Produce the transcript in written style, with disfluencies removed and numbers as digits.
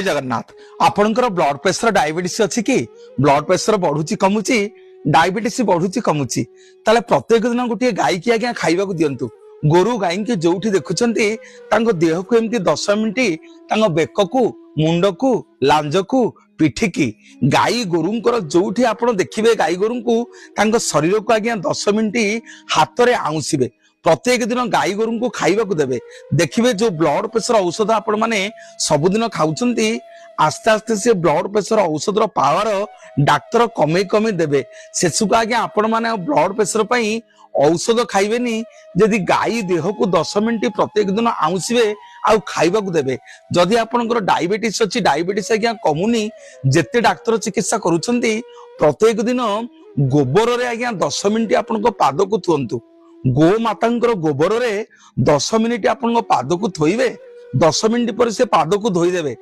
जय जगन्नाथ। आपणकर blood pressure diabetes अच्छी कि ब्लड प्रेशर बढ़ुची कमुची डायबिटीज बढ़ुची कमुची ताले प्रत्येक दिन गोटे गाय की आज्ञा खाइबा को दियंतु। गोरु गाय के जोठी देखुचंती तांको देह को एमती 10 मिनिट तांको बेक को मुंड को लांज को पिठी की गाई गोरुंकर जोठी आपण देखिबे गाई गोरु को तांको शरीर को आज्ञा 10 मिनिट हाथ रे आउंसिबे। प्रत्येक दिन गाई गोरु को खाइबा को देबे। देखिबे जो ब्लड प्रेशर औषध आपण माने सबुदिन खाउचंती आस्ते आस्ते से ब्लड प्रेशर औषध पावर डाक्तर कमे कमे देबे। सेसुक आज्ञा आपण माने ब्लड प्रेशर पई औषध खाइबेनी जदि गाई देह को 10 मिनिट प्रत्येक दिन आउंसिबे आउ खाइबा को देबे। जदि आपनकर डायबिटीज अछि डायबिटीज आज्ञा कमुनी जेते डाक्तर चिकित्सा करूछंती प्रत्येक दिन गोबर रे आज्ञा 10 मिनिट आपनको पाद को थुंतु। गो मातांकर गोबर रे 10 मिनिट आपनको पाद को थोइबे। 10 मिनिट पर से पाद को धोई देबे।